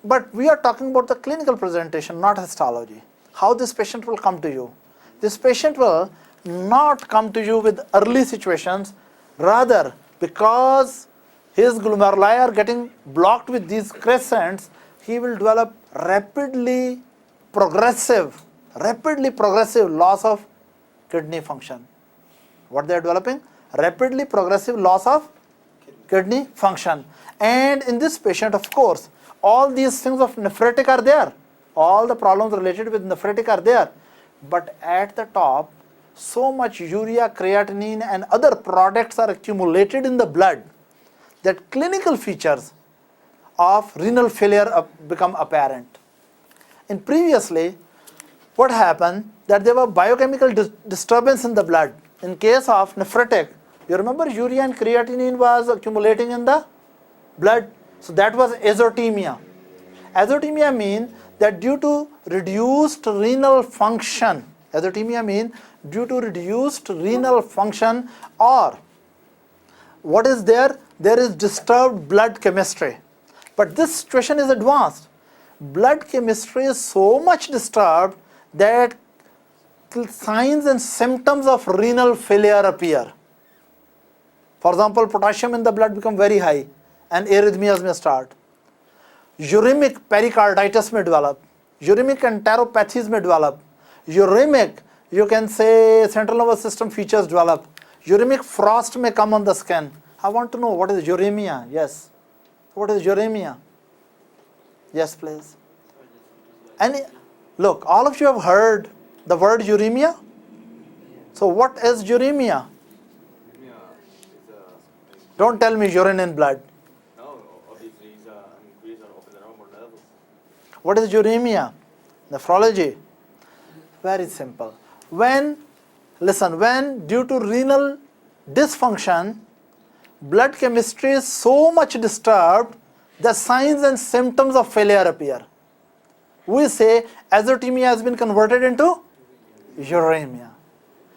But we are talking about the clinical presentation, not histology. How this patient will come to you. This patient will not come to you with early situations, rather because his glomeruli are getting blocked with these crescents, he will develop rapidly progressive loss of kidney function. What they are developing? Rapidly progressive loss of kidney function. And in this patient, of course, all these things of nephrotic are there. All the problems related with nephrotic are there. But at the top, so much urea, creatinine and other products are accumulated in the blood that clinical features of renal failure become apparent. And previously, what happened, that there were biochemical disturbance in the blood. In case of nephrotic, you remember urea and creatinine was accumulating in the blood. So that was azotemia. Azotemia means that due to reduced renal function, azotemia means due to reduced renal function, or what is there? There is disturbed blood chemistry. But this situation is advanced. Blood chemistry is so much disturbed that signs and symptoms of renal failure appear. For example, potassium in the blood become very high and arrhythmias may start. Uremic pericarditis may develop. Uremic enteropathies may develop. Uremic, you can say, central nervous system features develop. Uremic frost may come on the skin. I want to know what is uremia. Yes. What is uremia? Yes, please. And look, all of you have heard the word uremia. So what is uremia? Don't tell me urine in blood. No, obviously it's an increase of the normal levels. What is uremia? Nephrology. Very simple. When due to renal dysfunction, blood chemistry is so much disturbed, the signs and symptoms of failure appear. We say azotemia has been converted into uremia.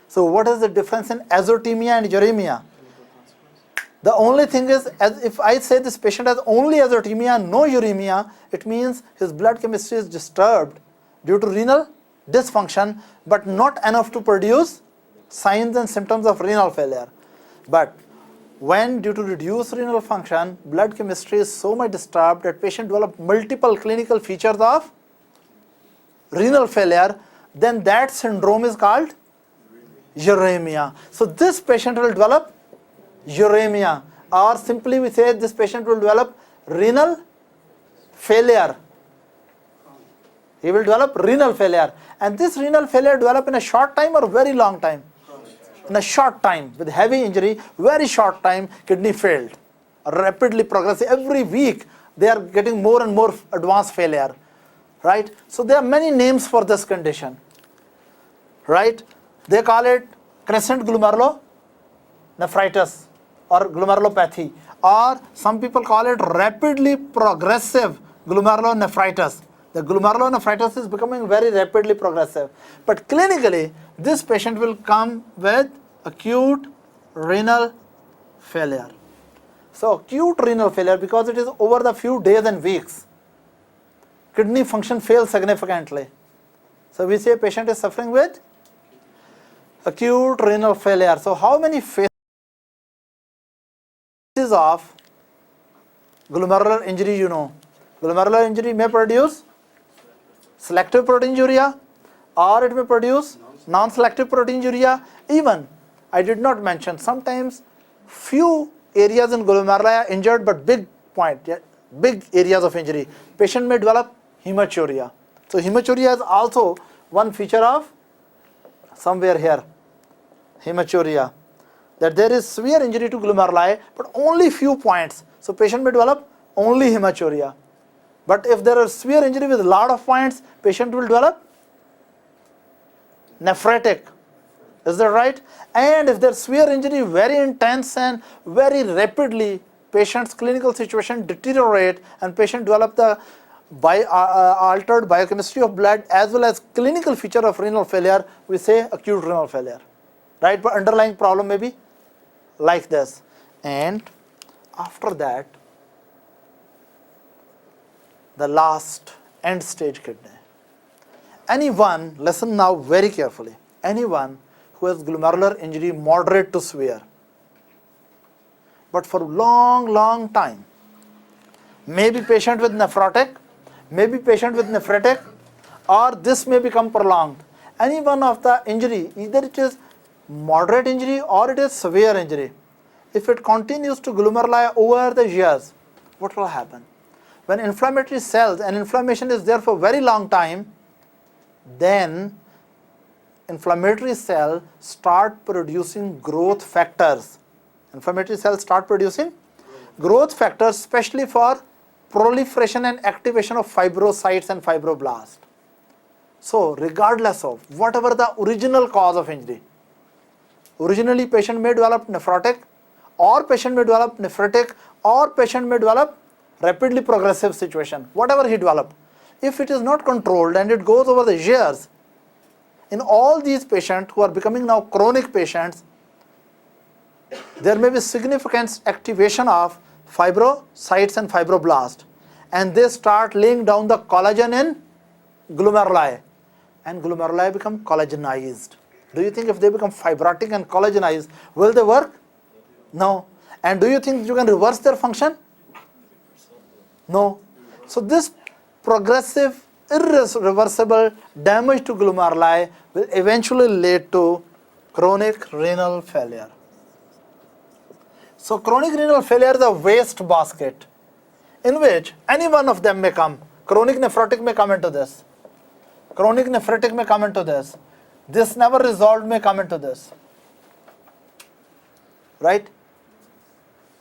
So what is the difference in azotemia and uremia? The only thing is, as if I say this patient has only azotemia, no uremia, it means his blood chemistry is disturbed due to renal dysfunction, but not enough to produce signs and symptoms of renal failure. But when due to reduced renal function, blood chemistry is so much disturbed that patient develops multiple clinical features of renal failure, then that syndrome is called uremia. So this patient will develop uremia, or simply we say this patient will develop renal failure. He will develop renal failure, and this renal failure develop in a short time or very long time? In a short time, with heavy injury, very short time, kidney failed, rapidly progressive. Every week they are getting more and more advanced failure, right? So there are many names for this condition, right? They call it Crescent glomerulonephritis or glomerulopathy, or some people call it rapidly progressive glomerulonephritis. The glomerulonephritis is becoming very rapidly progressive. But clinically, this patient will come with acute renal failure. So acute renal failure, because it is over the few days and weeks, kidney function fails significantly. So we say patient is suffering with acute renal failure. So how many phases of glomerular injury you know? Glomerular injury may produce selective proteinuria, or it may produce non-selective proteinuria. Even, I did not mention, sometimes few areas in glomeruli are injured, but big areas of injury. Patient may develop hematuria. So hematuria is also one feature of somewhere here, hematuria, that there is severe injury to glomeruli, but only few points. So patient may develop only hematuria. But if there are severe injury with a lot of points, patient will develop nephrotic. Is that right? And if there's severe injury, very intense and very rapidly, patient's clinical situation deteriorate and patient develop the altered biochemistry of blood as well as clinical feature of renal failure, we say acute renal failure, right? But underlying problem may be like this. And after that, the last end stage kidney. Anyone, listen now very carefully, anyone who has glomerular injury moderate to severe, but for long time, maybe patient with nephrotic, maybe patient with nephritic, or this may become prolonged. Any one of the injury, either it is moderate injury or it is severe injury, if it continues to glomeruli over the years, what will happen? When inflammatory cells and inflammation is there for very long time, then inflammatory cells start producing growth factors. Inflammatory cells start producing growth factors, especially for proliferation and activation of fibrocytes and fibroblasts. So regardless of whatever the original cause of injury, originally patient may develop nephrotic, or patient may develop nephritic, or patient may develop rapidly progressive situation, whatever he developed. If it is not controlled and it goes over the years, in all these patients who are becoming now chronic patients, there may be significant activation of fibrocytes and fibroblasts, and they start laying down the collagen in glomeruli, and glomeruli become collagenized. Do you think if they become fibrotic and collagenized, will they work? No. And do you think you can reverse their function? No. So this progressive, irreversible damage to glomeruli will eventually lead to chronic renal failure. So chronic renal failure is a waste basket in which any one of them may come. Chronic nephrotic may come into this. Chronic nephritic may come into this. This never resolved may come into this. Right?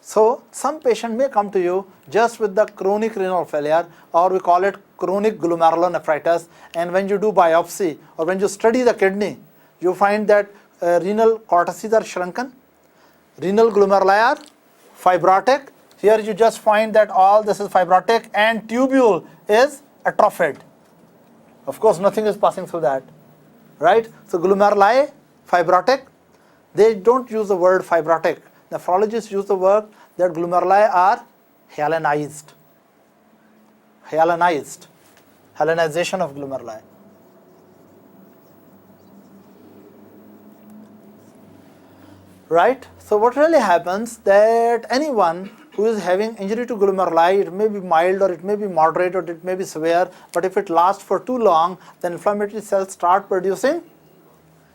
So some patient may come to you just with the chronic renal failure, or we call it chronic glomerulonephritis, and when you do biopsy or when you study the kidney, you find that renal cortices are shrunken, renal glomeruli are fibrotic. Here you just find that all this is fibrotic and tubule is atrophied. Of course, nothing is passing through that, right? So glomeruli, fibrotic, they don't use the word fibrotic. Nephrologists use the word that glomeruli are hyalinized. Hyalinization of glomeruli. Right? So what really happens that anyone who is having injury to glomeruli, it may be mild or it may be moderate or it may be severe, but if it lasts for too long, then inflammatory cells start producing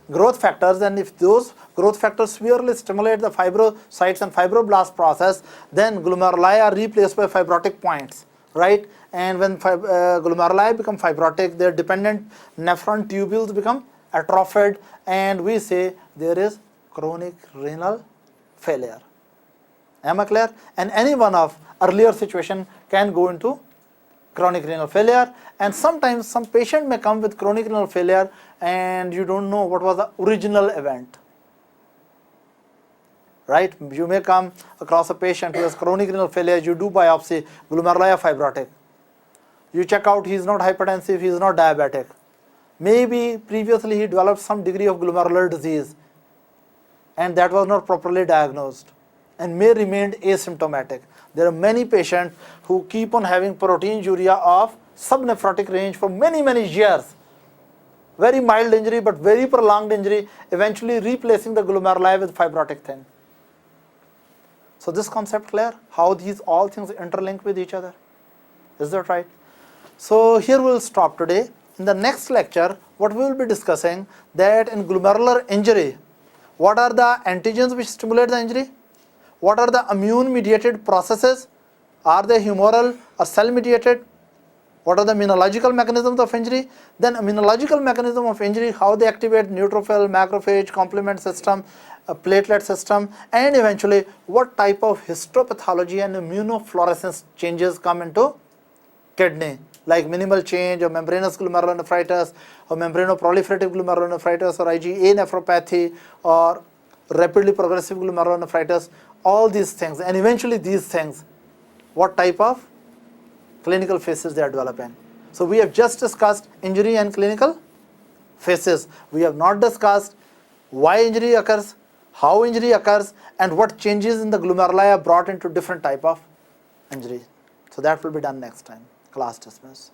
growth factors, and if those growth factors severely stimulate the fibrocytes and fibroblast process, then glomeruli are replaced by fibrotic points, right? And when glomeruli become fibrotic, their dependent nephron tubules become atrophied, and we say there is chronic renal failure. Am I clear? And any one of earlier situation can go into chronic renal failure, and sometimes some patient may come with chronic renal failure and you don't know what was the original event. Right? You may come across a patient who has chronic renal failure, you do biopsy, glomeruli are fibrotic. You check out he is not hypertensive, he is not diabetic. Maybe previously he developed some degree of glomerular disease and that was not properly diagnosed and may remain asymptomatic. There are many patients who keep on having proteinuria of subnephrotic range for many years. Very mild injury but very prolonged injury, eventually replacing the glomeruli with fibrotic thing. So this concept clear? How these all things interlink with each other? Is that right? So here we will stop today. In the next lecture, what we will be discussing that in glomerular injury, what are the antigens which stimulate the injury? What are the immune mediated processes? Are they humoral or cell mediated? What are the immunological mechanisms of injury? Then immunological mechanism of injury, how they activate neutrophil, macrophage, complement system, platelet system, and eventually what type of histopathology and immunofluorescence changes come into kidney, like minimal change or membranous glomerulonephritis or membranoproliferative glomerulonephritis or IgA nephropathy or rapidly progressive glomerulonephritis, all these things, and eventually these things, what type of clinical phases they are developing. So we have just discussed injury and clinical phases. We have not discussed why injury occurs, how injury occurs, and what changes in the glomeruli are brought into different type of injury. So that will be done next time. Class dismissed.